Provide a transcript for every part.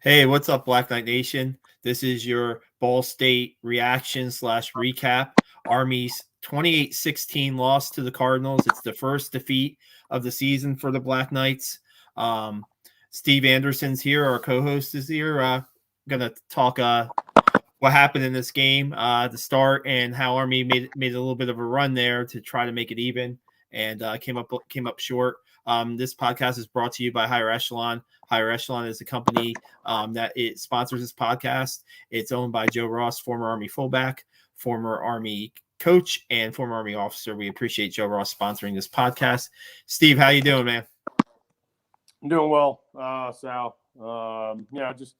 Hey, what's up, Black Knight Nation? This is your Ball State reaction slash recap. Army's 28-16 loss to the Cardinals. It's the first defeat of the season for the Black Knights. Steve Anderson's here. Our co-host is here. Going to talk what happened in this game to start and how Army made a little bit of a run there to try to make it even and came up short. This podcast is brought to you by Higher Echelon. Higher Echelon is a company that it sponsors this podcast. It's owned by Joe Ross, former Army fullback, former Army coach, and former Army officer. We appreciate Joe Ross sponsoring this podcast. Steve, how you doing, man? I'm doing well, Sal. Just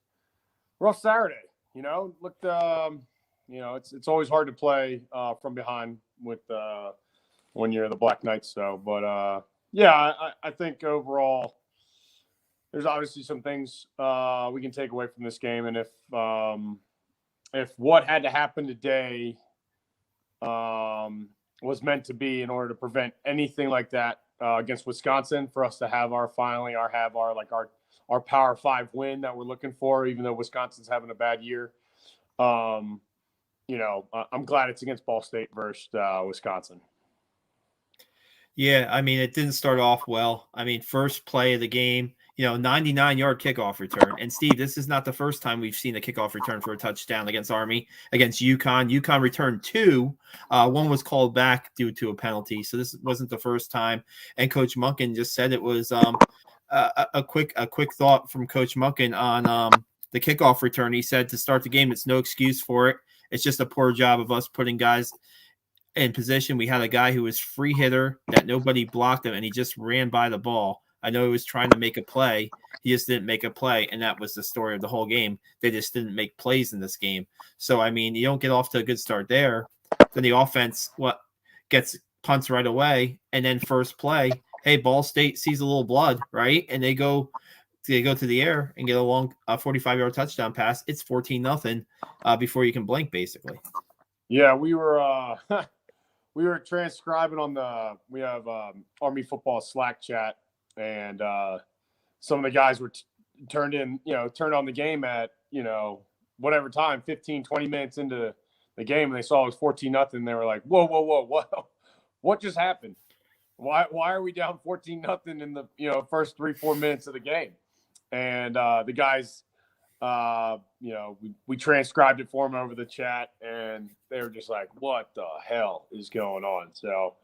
rough Saturday. Looked. It's always hard to play from behind with when you're the Black Knights. I think overall, there's obviously some things we can take away from this game, and if what had to happen today was meant to be in order to prevent anything like that against Wisconsin, for us to have our Power 5 win that we're looking for, even though Wisconsin's having a bad year. I'm glad it's against Ball State versus Wisconsin. Yeah, I mean, it didn't start off well. I mean, first play of the game, 99-yard kickoff return. And Steve, this is not the first time we've seen a kickoff return for a touchdown against Army, against UConn. UConn returned two. One was called back due to a penalty. So this wasn't the first time. And Coach Monken just said it was a quick thought from Coach Monken on the kickoff return. He said to start the game, it's no excuse for it. It's just a poor job of us putting guys in position. We had a guy who was free hitter that nobody blocked him, and he just ran by the ball. I know he was trying to make a play. He just didn't make a play, and that was the story of the whole game. They just didn't make plays in this game. So, I mean, you don't get off to a good start there. Then the offense gets punts right away, and then first play, hey, Ball State sees a little blood, right? And they go to the air and get a long 45-yard touchdown pass. It's 14-0 before you can blink, basically. Yeah, we were we were transcribing we have Army football Slack chat, and some of the guys were turned on the game at, whatever time, 15, 20 minutes into the game, and they saw it was 14-0. They were like, whoa, what just happened? Why are we down 14-0 in the, first 3-4 minutes of the game? And the guys, we transcribed it for them over the chat, and they were just like, what the hell is going on? So,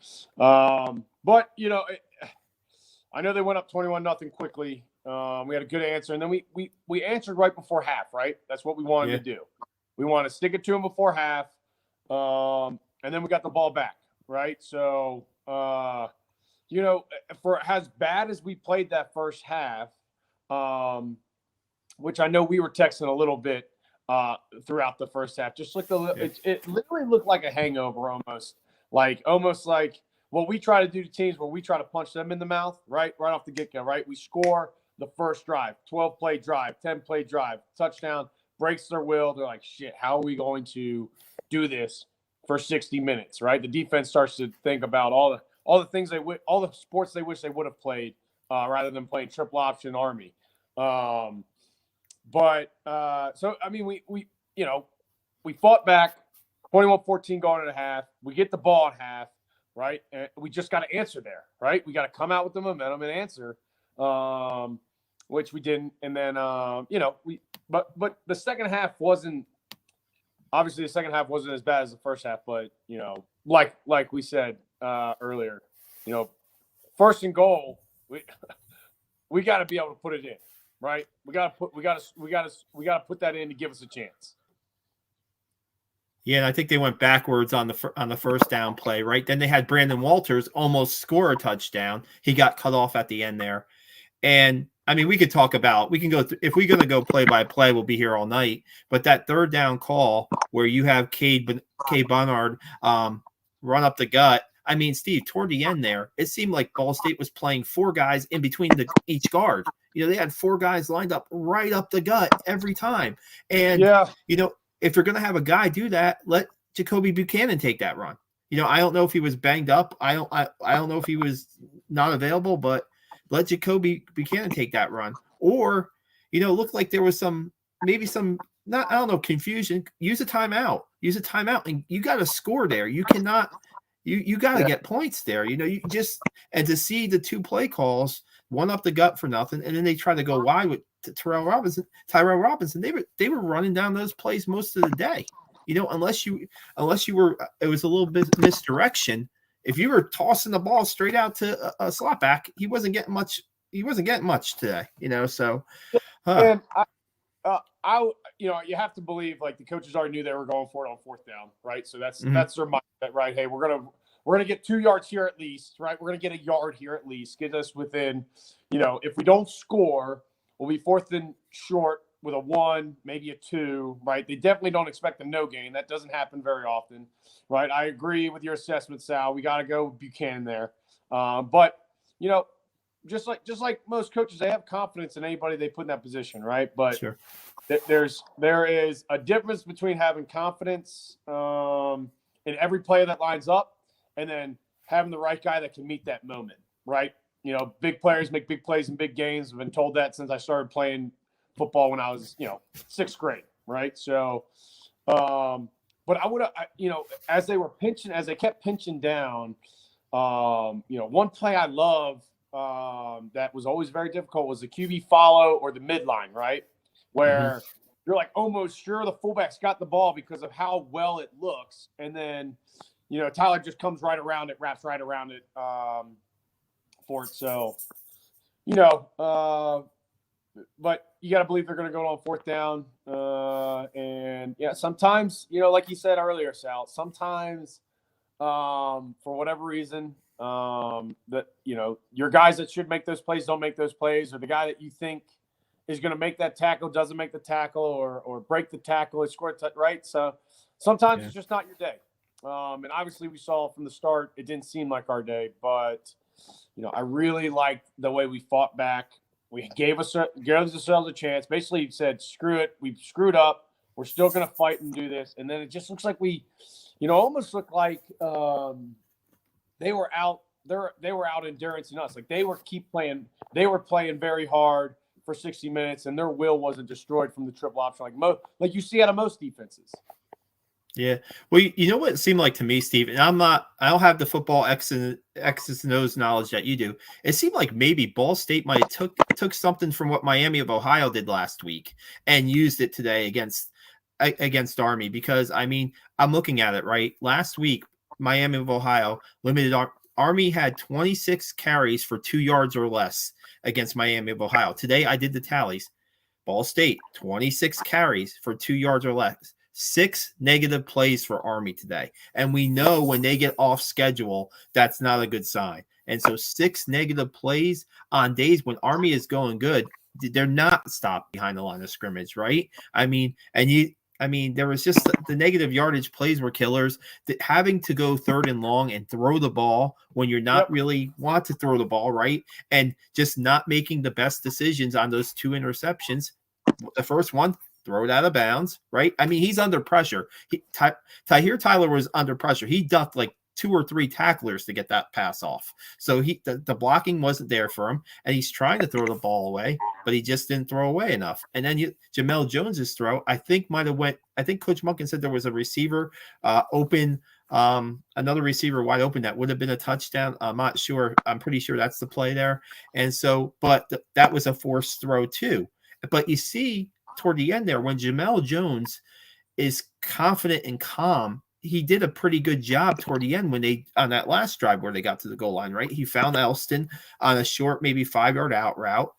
I know they went up 21-0 quickly. We had a good answer, and then we answered right before half, right? That's what we wanted to do. We wanted to stick it to them before half, and then we got the ball back, right? So, for as bad as we played that first half, which I know we were texting a little bit throughout the first half, just looked it literally looked like a hangover almost like what we try to do to teams where we try to punch them in the mouth, right off the get-go, right? We score the first drive, 12-play drive, 10-play drive, touchdown, breaks their will. They're like, shit, how are we going to do this for 60 minutes, right? The defense starts to think about all the things all the sports they wish they would have played rather than playing triple option Army. So I mean, we fought back 21-14 going into half. We get the ball at half, right? And we just got to answer there, right? We got to come out with the momentum and answer, which we didn't. And then, but the second half wasn't as bad as the first half, but, like we said earlier, first and goal, we got to be able to put it in. Right, we got to put that in to give us a chance. Yeah, and I think they went backwards on the first down play. Right, then they had Brandon Walters almost score a touchdown. He got cut off at the end there, and I mean, we can go if we're going to go play by play, we'll be here all night. But that third down call where you have Cade Bernard run up the gut. I mean, Steve, toward the end there, it seemed like Ball State was playing four guys in between each guard. They had four guys lined up right up the gut every time. And, if you're going to have a guy do that, let Jacoby Buchanan take that run. I don't know if he was banged up. I don't know if he was not available, but let Jacoby Buchanan take that run. Or, it looked like there was maybe some, not, I don't know, confusion. Use a timeout. And you got to score there. You cannot, you got to get points there. You just, and to see the 2 play calls, one up the gut for nothing, and then they try to go wide with Tyrell Robinson. They were running down those plays most of the day. Unless you were, it was a little bit misdirection. If you were tossing the ball straight out to a slot back, he wasn't getting much. He wasn't getting much today. So. And you have to believe like the coaches already knew they were going for it on 4th down, right? So that's their mindset, right? Hey, we're gonna get 2 yards here at least, right? We're gonna get a yard here at least, get us within, if we don't score, we'll be 4th and short with a 1, maybe a 2, right? They definitely don't expect a no gain. That doesn't happen very often, right? I agree with your assessment, Sal. We got to go Buchanan there, but just like most coaches, they have confidence in anybody they put in that position, right? But sure. there is a difference between having confidence in every player that lines up and then having the right guy that can meet that moment, right? Big players make big plays in big games. I've been told that since I started playing football when I was, 6th grade, right? So, but I would have, as they kept pinching down, one play I love that was always very difficult was the QB follow or the midline, right? Where you're like almost sure the fullback's got the ball because of how well it looks. And then, Tyler just comes right around it, wraps right around it for it. So, but you got to believe they're going to go on 4th down. And yeah, sometimes, like you said earlier, Sal, sometimes for whatever reason, that, your guys that should make those plays don't make those plays, or the guy that you think is going to make that tackle doesn't make the tackle, or break the tackle and score right. So sometimes it's just not your day. And obviously we saw from the start, it didn't seem like our day, but I really liked the way we fought back. We gave ourselves a chance. Basically said, screw it. We screwed up. We're still going to fight and do this. And then it just looks like we, almost looked like they were out endurance in us. Like they were playing very hard for 60 minutes, and their will wasn't destroyed from the triple option like you see out of most defenses. Yeah. Well, you know what it seemed like to me, Steve, and I don't have the football X's and O's knowledge that you do. It seemed like maybe Ball State might have took something from what Miami of Ohio did last week and used it today against Army, because I'm looking at it right. Last week, Miami of Ohio limited Army had 26 carries for 2 yards or less against Miami of Ohio. Today, I did the tallies. Ball State, 26 carries for 2 yards or less. 6 negative plays for Army today. And we know when they get off schedule, that's not a good sign. And so 6 negative plays on days when Army is going good, they're not stopped behind the line of scrimmage, right? There was just the negative yardage plays were killers. Having to go 3rd and long and throw the ball when you're not really want to throw the ball, right? And just not making the best decisions on those 2 interceptions. The first one, throw it out of bounds, right? He's under pressure. Tahir Tyler was under pressure. He ducked like 2 or 3 tacklers to get that pass off. So the blocking wasn't there for him, and he's trying to throw the ball away, but he just didn't throw away enough. And then Jamel Jones's throw, I think Coach Monken said there was a receiver open, another receiver wide open that would have been a touchdown. I'm not sure. I'm pretty sure that's the play there. And so, but that was a forced throw too. But you see toward the end there, when Jamel Jones is confident and calm, he did a pretty good job toward the end on that last drive where they got to the goal line, right? He found Elston on a short, maybe 5-yard out route.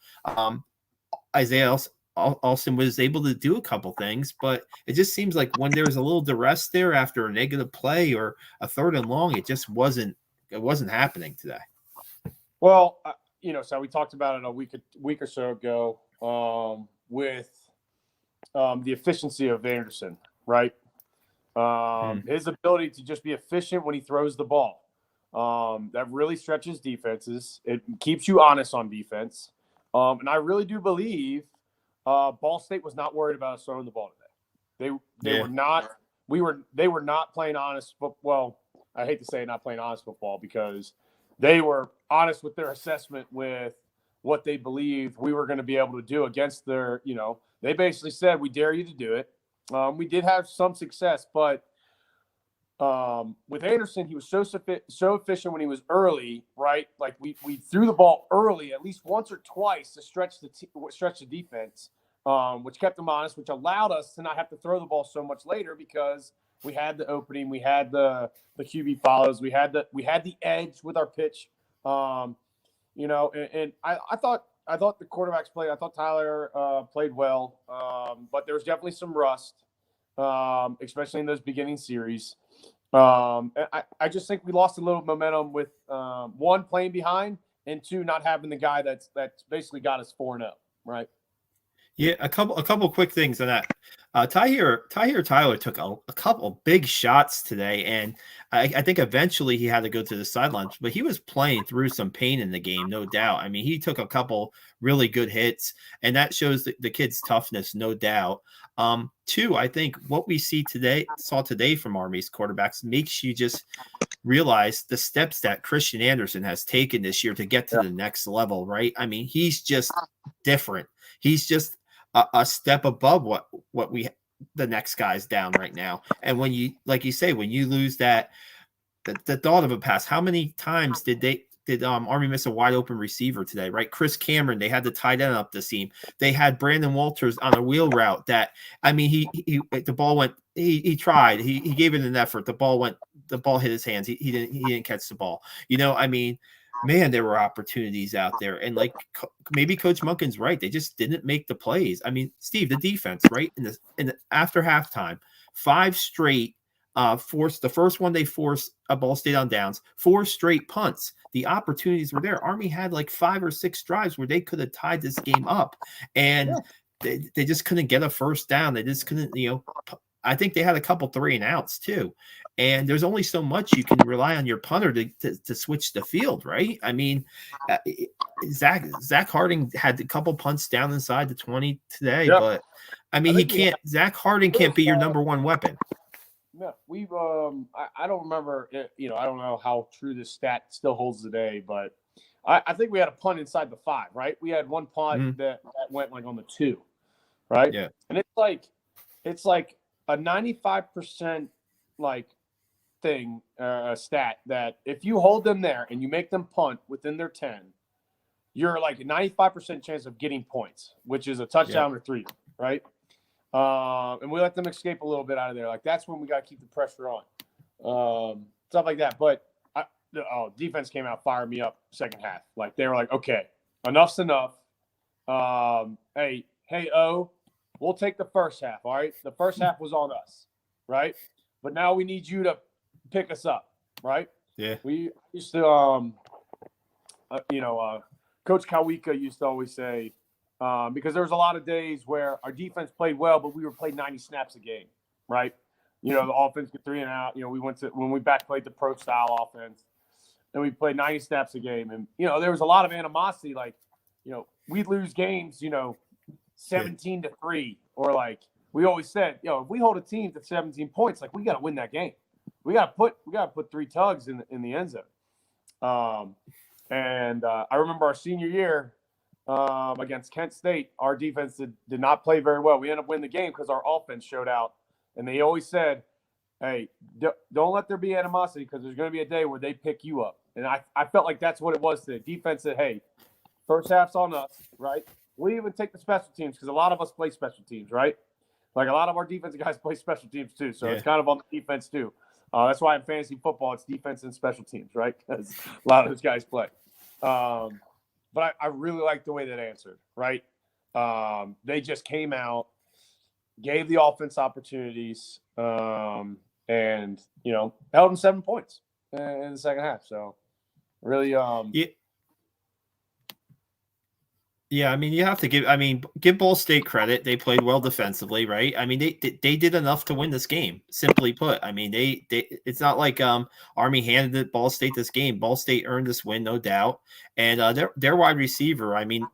Isaiah Alston was able to do a couple things, but it just seems like when there's a little duress there after a negative play or a 3rd and long, it wasn't happening today. Well, so we talked about it a week or so ago with the efficiency of Anderson, right? His ability to just be efficient when he throws the ball. That really stretches defenses. It keeps you honest on defense. And I really do believe Ball State was not worried about us throwing the ball today. They were not. They were not playing honest. Well, I hate to say not playing honest football, because they were honest with their assessment with what they believed we were going to be able to do against their, they basically said, we dare you to do it. We did have some success, but with Anderson, he was so efficient when he was early, right? Like we threw the ball early at least once or twice to stretch the defense, which kept them honest, which allowed us to not have to throw the ball so much later because we had the opening, we had the QB follows, we had the edge with our pitch, and I thought the quarterbacks played. I thought Tyler played well, but there was definitely some rust, especially in those beginning series. And I just think we lost a little momentum with one, playing behind, and two, not having the guy that's basically got us 4-0, right? Yeah, a couple quick things on that. Tyler took a couple big shots today, and I think eventually he had to go to the sidelines, but he was playing through some pain in the game, no doubt. I mean, he took a couple really good hits, and that shows the kid's toughness, no doubt. Two, I think what we saw today from Army's quarterbacks makes you just realize the steps that Christian Anderson has taken this year to get to the next level, right? I mean, he's just different. He's just a step above what the next guy's down right now. And when you, like you say, when you lose the thought of a pass, how many times did Army miss a wide open receiver today, right? Chris Cameron, they had the tight end up the seam. They had Brandon Walters on a wheel route that, I mean, the ball went, he tried, he gave it an effort. The ball hit his hands. He didn't catch the ball. I mean, man, there were opportunities out there. And like maybe Coach Monken's right. They just didn't make the plays. I mean, Steve, the defense, right? In the after halftime, 5 straight forced. The first one they forced a Ball State on downs, 4 straight punts. The opportunities were there. Army had like 5 or 6 drives where they could have tied this game up, and they just couldn't get a first down. They just couldn't, I think they had a couple 3-and-outs too. And there's only so much you can rely on your punter to switch the field, right? I mean, Zach Harding had a couple punts down inside the 20 today, but I mean, Zach Harding can't be your number one weapon. No, we've I don't remember, I don't know how true this stat still holds today, but I think we had a punt inside the 5, right? We had one punt that went like on the 2, right? Yeah. And it's like a 95% like thing, stat that if you hold them there and you make them punt within their 10, you're like a 95% chance of getting points, which is a touchdown or 3, right? And we let them escape a little bit out of there. Like that's when we got to keep the pressure on, stuff like that. But defense came out, fired me up second half. Like they were like, okay, enough's enough. Hey, we'll take the first half. All right. The first half was on us. Right. But now we need you to pick us up. Right. Yeah. We used to, Coach Kawika used to always say, because there was a lot of days where our defense played well, but we were playing 90 snaps a game, right? The offense get 3 and out. We went to when we back played the pro style offense, and we played 90 snaps a game, and there was a lot of animosity. Like, we'd lose games, 17-3, or like we always said, if we hold a team to 17 points, like we got to win that game. We got to put 3 tugs in the end zone. And I remember our senior year. Against Kent State, our defense did not play very well. We ended up winning the game because our offense showed out. And they always said, hey, don't let there be animosity because there's going to be a day where they pick you up. And I felt like that's what it was today. Defense said, hey, first half's on us, right? We even take the special teams because a lot of us play special teams, right? Like a lot of our defensive guys play special teams too. So it's kind of on the defense too. That's why in fantasy football, it's defense and special teams, right? Because a lot of those guys play. But I really like the way that answered, right? They just came out, gave the offense opportunities, and, held them 7 points in the second half. So really Yeah, I mean, you have to give Ball State credit. They played well defensively, right? I mean, they did enough to win this game, simply put. I mean, they it's not like Army handed Ball State this game. Ball State earned this win, no doubt. And their wide receiver, I mean,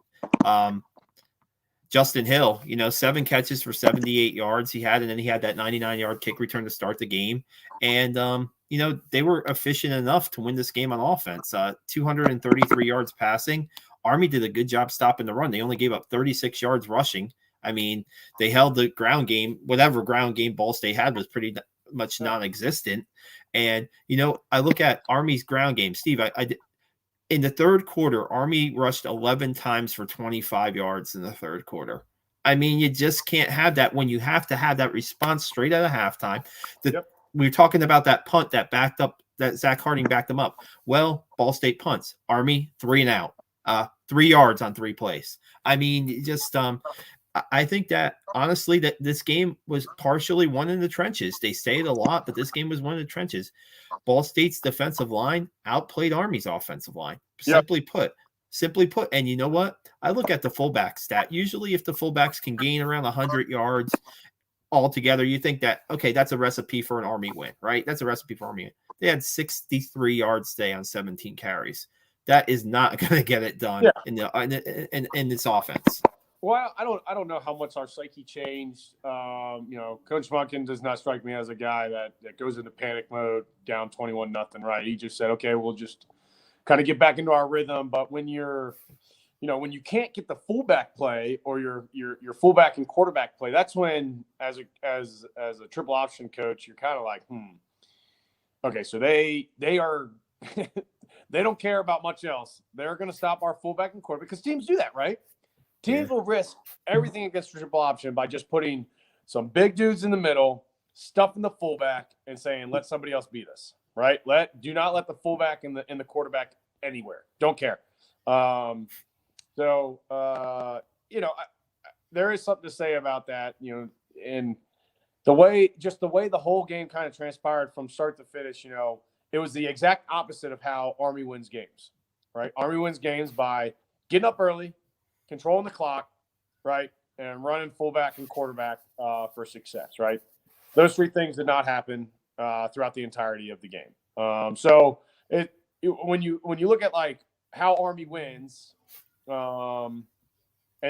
Justin Hill, 7 catches for 78 yards he had, and then he had that 99-yard kick return to start the game. And they were efficient enough to win this game on offense. 233 yards passing. Army did a good job stopping the run. They only gave up 36 yards rushing. I mean, they held the ground game. Whatever ground game Ball State had was pretty much non-existent. And, I look at Army's ground game. Steve, in the third quarter, Army rushed 11 times for 25 yards in the third quarter. I mean, you just can't have that when you have to have that response straight out of halftime. We were talking about that punt that backed up, that Zach Harding backed them up. Well, Ball State punts. Army 3 and out, 3 yards on 3 plays. I mean, just I think that honestly that this game was partially won in the trenches. They say it a lot, but this game was won in the trenches. Ball State's defensive line outplayed Army's offensive line. Simply put. And you know what? I look at the fullback stat. Usually if the fullbacks can gain around 100 yards altogether, you think that, okay, that's a recipe for an Army win, right? That's a recipe for Army win. They had 63 yards today on 17 carries. That is not going to get it done in this offense. Well, I don't know how much our psyche changed. Coach Monken does not strike me as a guy that goes into panic mode, down 21-0, right? He just said, okay, we'll just kind of get back into our rhythm. But when when you can't get the fullback play or your fullback and quarterback play, that's when, as a triple option coach, you're kind of like, okay, so they are they don't care about much else. They're going to stop our fullback and quarterback because teams do that, right? Teams will risk everything against triple option by just putting some big dudes in the middle, stuffing the fullback, and saying, "Let somebody else beat us." Right? Do not let the fullback and the quarterback anywhere. Don't care. There is something to say about that. And the way the whole game kind of transpired from start to finish. It was the exact opposite of how Army wins games. Right? Army wins games by getting up early, controlling the clock, right, and running fullback and quarterback for success, right? Those 3 things did not happen throughout the entirety of the game. When you look at like how Army wins, and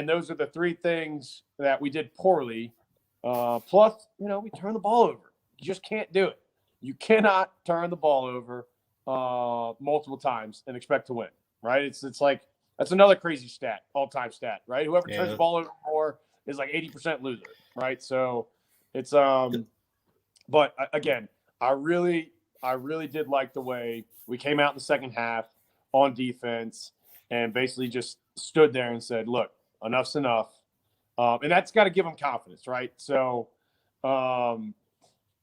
those are the 3 things that we did poorly. Plus, we turn the ball over. You just can't do it. You cannot turn the ball over multiple times and expect to win, right? It's like. That's another crazy stat, all-time stat, right? Whoever turns the ball over more is like 80% loser, right? So it's but again, I really did like the way we came out in the second half on defense and basically just stood there and said, "Look, enough's enough," and that's got to give them confidence, right? So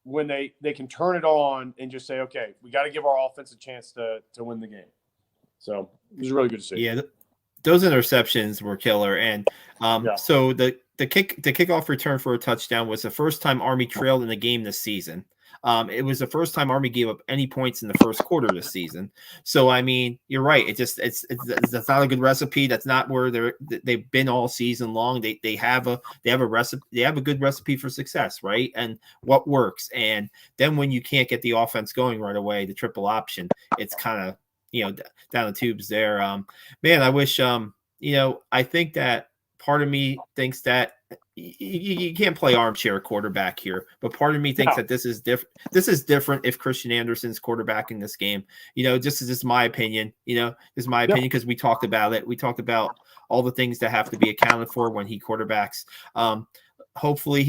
when they can turn it on and just say, "Okay, we got to give our offense a chance to win the game," so it was really good to see. Yeah. Those interceptions were killer, and so the kickoff return for a touchdown was the first time Army trailed in a game this season. It was the first time Army gave up any points in the first quarter this season. So I mean, you're right. It's that's not a good recipe. That's not where they've been all season long. They have a recipe. They have a good recipe for success, right? And what works. And then when you can't get the offense going right away, the triple option, it's kind of down the tubes there. Man, I wish, I think that part of me thinks that you can't play armchair quarterback here, but part of me thinks that this is different. This is different if Christian Anderson's quarterbacking this game. Just is my opinion. This is my opinion because we talked about it. We talked about all the things that have to be accounted for when he quarterbacks. Hopefully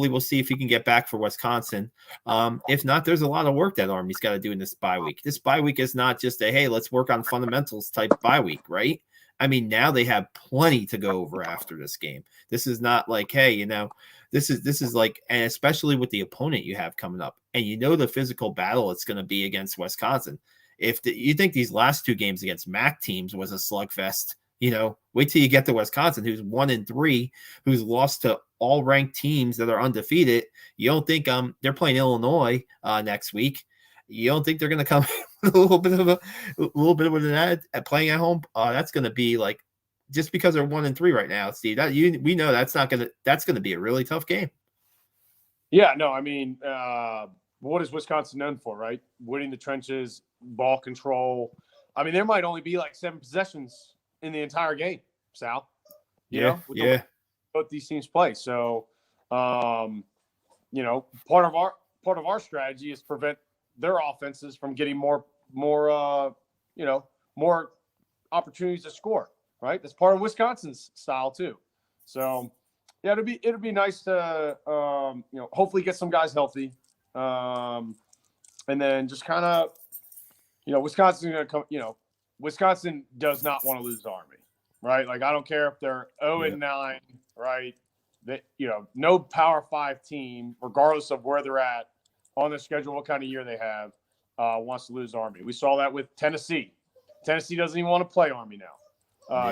we'll see if he can get back for Wisconsin. If not, there's a lot of work that Army's got to do in this bye week. This bye week is not just hey, let's work on fundamentals type bye week, right? I mean, now they have plenty to go over after this game. This is not like, hey, this is like, and especially with the opponent you have coming up, and the physical battle it's going to be against Wisconsin. If you think these last 2 games against MAC teams was a slugfest, wait till you get to Wisconsin, who's 1-3, who's lost to all ranked teams that are undefeated. You don't think they're playing Illinois next week? You don't think they're going to come a little bit of an ad at playing at home? That's going to be like, just because they're 1-3 right now, Steve. We know that's going to be a really tough game. Yeah, no, I mean, what is Wisconsin known for, right? Winning the trenches, ball control. I mean, there might only be like 7 possessions in the entire game, Sal. Both these teams play. So, part of our strategy is to prevent their offenses from getting more opportunities to score. right? That's part of Wisconsin's style too. So, yeah, it'll be nice to hopefully get some guys healthy, and then just kind of Wisconsin's going to come. Wisconsin does not want to lose to Army, right? Like I don't care if they're 0-9, right? That no Power 5 team, regardless of where they're at on the schedule, what kind of year they have, wants to lose Army. We saw that with Tennessee. Tennessee doesn't even want to play Army now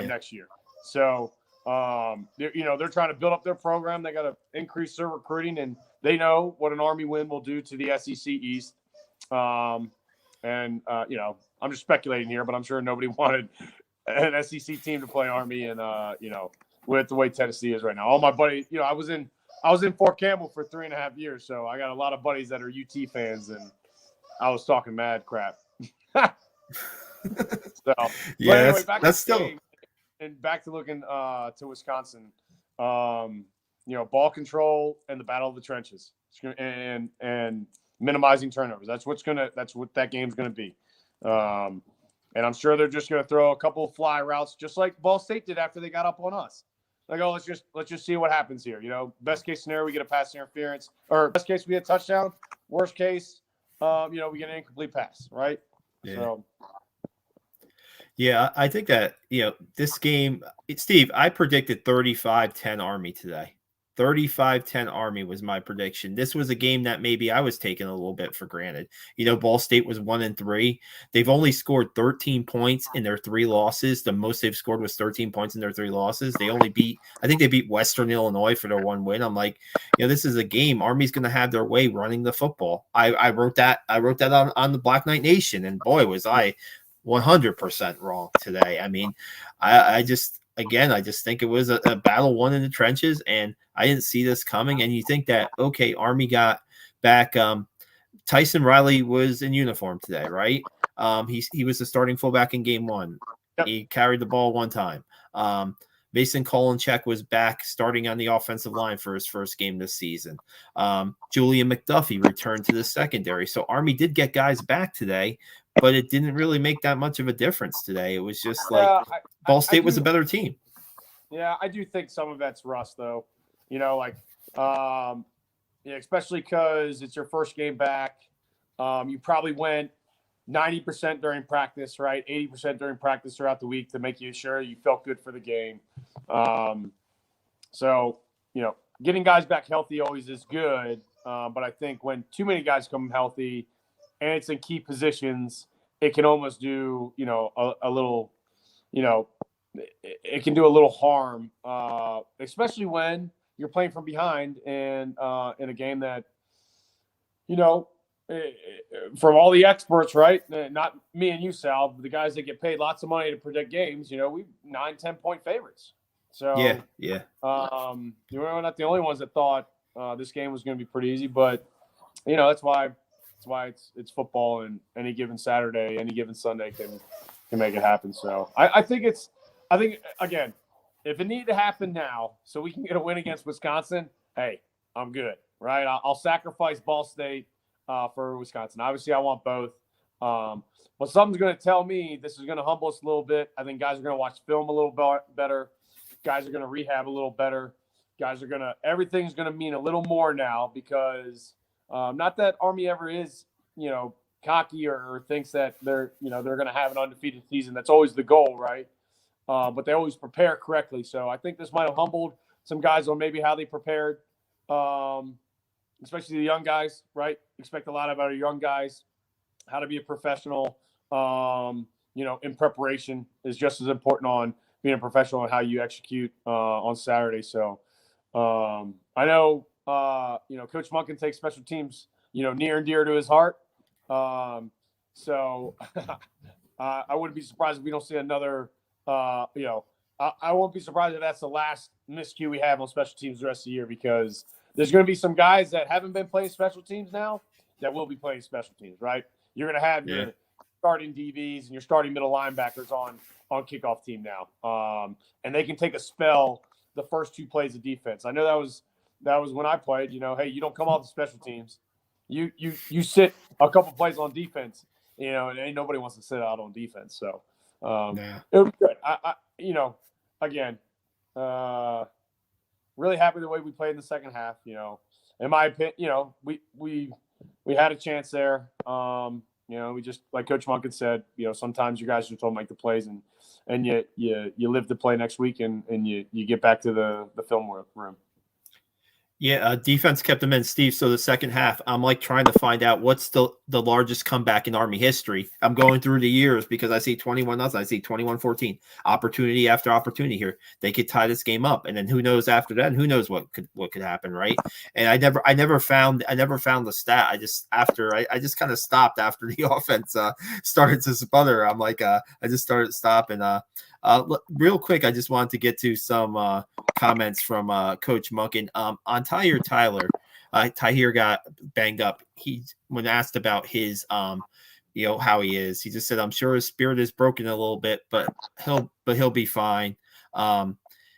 next year. So they're trying to build up their program. They got to increase their recruiting, and they know what an Army win will do to the SEC East. I'm just speculating here, but I'm sure nobody wanted an SEC team to play Army, and with the way Tennessee is right now. All my buddies, I was in Fort Campbell for 3.5 years, so I got a lot of buddies that are UT fans, and I was talking mad crap. So yeah, anyway, that's still. And back to looking to Wisconsin, ball control and the battle of the trenches, and minimizing turnovers. That's what that game's gonna be. And I'm sure they're just gonna throw a couple of fly routes, just like Ball State did after they got up on us. Like, oh, let's just see what happens here. Best case scenario, we get a pass interference, or best case, we get a touchdown. Worst case, we get an incomplete pass, right? Yeah. So. Yeah, I think that, this game, Steve, I predicted 35-10 Army today. 35-10 Army was my prediction. This was a game that maybe I was taking a little bit for granted. Ball State was 1-3. They've only scored 13 points in their 3 losses. The most they've scored was 13 points in their 3 losses. I think they beat Western Illinois for their 1 win. I'm like, this is a game. Army's going to have their way running the football. I wrote that on the Black Knight Nation, and boy, was I 100% wrong today. I mean, I just think it was a battle won in the trenches, and I didn't see this coming. And you think that, okay, Army got back. Tyson Riley was in uniform today, right? He was the starting fullback in game 1. Yep. He carried the ball 1 time. Mason Kolenchek was back starting on the offensive line for his first game this season. Julian McDuffie returned to the secondary. So Army did get guys back today, but it didn't really make that much of a difference today. It was just like Ball State was a better team. Yeah, I do think some of that's rust, though. Especially because it's your first game back. You probably went 90% during practice, right? 80% during practice throughout the week to make you sure you felt good for the game. Getting guys back healthy always is good. But I think when too many guys come healthy and it's in key positions, it can almost do, a little, it can do a little harm, especially when you're playing from behind and in a game that, from all the experts, right? Not me and you, Sal, but the guys that get paid lots of money to predict games, we 9-10 point favorites. So yeah. We're not the only ones that thought this game was going to be pretty easy, but that's why it's football, and any given Saturday, any given Sunday can make it happen. So I think again, if it needed to happen now, so we can get a win against Wisconsin, hey, I'm good, right? I'll sacrifice Ball State for Wisconsin. Obviously, I want both. But something's going to tell me this is going to humble us a little bit. I think guys are going to watch film a little better. Guys are going to rehab a little better. Everything's going to mean a little more now, because not that Army ever is, cocky or thinks that they're going to have an undefeated season. That's always the goal, right? But they always prepare correctly. So I think this might have humbled some guys on maybe how they prepared. Especially the young guys, right? Expect a lot of our young guys. How to be a professional, in preparation is just as important on being a professional and how you execute on Saturday. So I know, Coach Monken takes special teams, near and dear to his heart. So I wouldn't be surprised if we don't see another, I won't be surprised if that's the last miscue we have on special teams the rest of the year, because there's going to be some guys that haven't been playing special teams now that will be playing special teams, right? You're going to have your starting DBs and your starting middle linebackers on kickoff team now. And they can take a spell the first 2 plays of defense. I know that was when I played, hey, you don't come off the special teams. You sit a couple plays on defense, and ain't nobody wants to sit out on defense. So it was good. again, really happy the way we played in the second half. In my opinion, we had a chance there. We just, like Coach Monken said, sometimes you guys just don't make the plays, and you live to play next week, and you get back to the film room. Yeah, defense kept them in, Steve. So the second half, I'm like trying to find out what's the largest comeback in Army history. I'm going through the years because I see 21-0, I see 21-14, opportunity after opportunity here. They could tie this game up, and then who knows after that? And who knows what could happen, right? And I never found the stat. I just kind of stopped after the offense started to sputter. I'm like, I just started stopping. Real quick, I just wanted to get to some comments from Coach Monken on Tahir Tyler. Tahir got banged up. When asked about his how he is, he just said, "I'm sure his spirit is broken a little bit, but he'll be fine."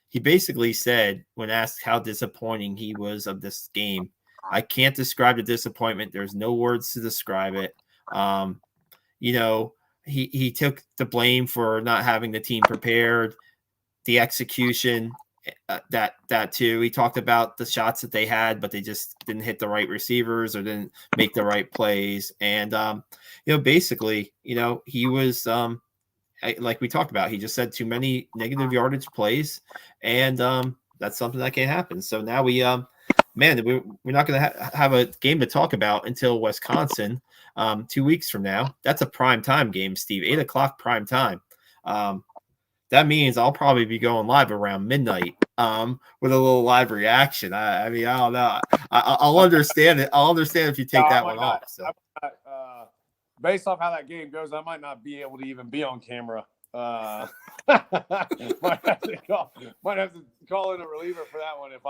He basically said, when asked how disappointing he was of this game, "I can't describe the disappointment. There's no words to describe it." He took the blame for not having the team prepared, the execution, that too. He talked about the shots that they had, but they just didn't hit the right receivers or didn't make the right plays. And basically, he was like we talked about. He just said too many negative yardage plays, and that's something that can happen. So now we're not going to have a game to talk about until Wisconsin 2 weeks from now. That's a prime time game, Steve. 8:00 prime time. That means I'll probably be going live around midnight with a little live reaction. I mean, I don't know. I'll understand it. I'll understand if you take that one off. So. Based off how that game goes, I might not be able to even be on camera. Might have to call in a reliever for that one if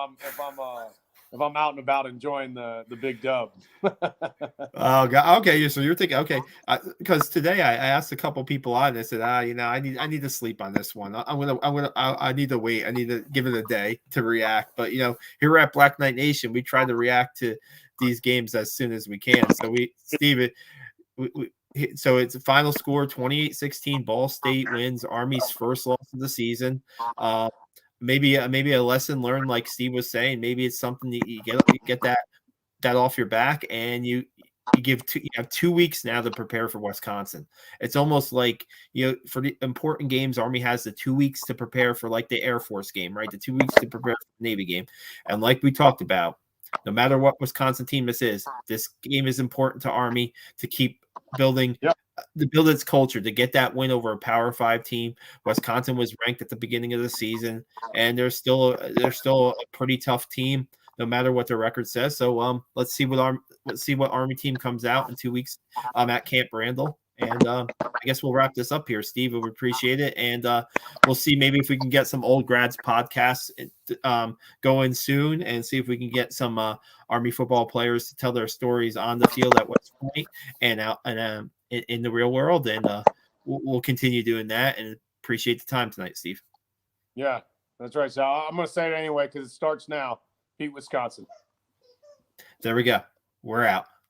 I'm out and about enjoying the big dub. Oh God. Okay. So you're thinking, okay, because today I asked a couple people on this, and I need to sleep on this one. I need to wait. I need to give it a day to react. But here at Black Knight Nation, we try to react to these games as soon as we can. So so it's a final score 28-16. Ball State wins Army's first loss of the season. Maybe a lesson learned, like Steve was saying. Maybe it's something that you get that off your back, and you have 2 weeks now to prepare for Wisconsin. It's almost like for the important games, Army has the 2 weeks to prepare for, like the Air Force game, right? The 2 weeks to prepare for the Navy game, and like we talked about, no matter what Wisconsin team this is, this game is important to Army to keep building. Yep. To build its culture, to get that win over a Power 5 team. Wisconsin was ranked at the beginning of the season, and they're still a pretty tough team, no matter what their record says. So let's see what Army team comes out in 2 weeks at Camp Randall. And I guess we'll wrap this up here, Steve. We appreciate it, and we'll see maybe if we can get some Old Grads podcasts going soon, and see if we can get some Army football players to tell their stories on the field at West Point and out and in the real world. And we'll continue doing that. And appreciate the time tonight, Steve. Yeah, that's right. So I'm going to say it anyway because it starts now. Beat Wisconsin. There we go. We're out.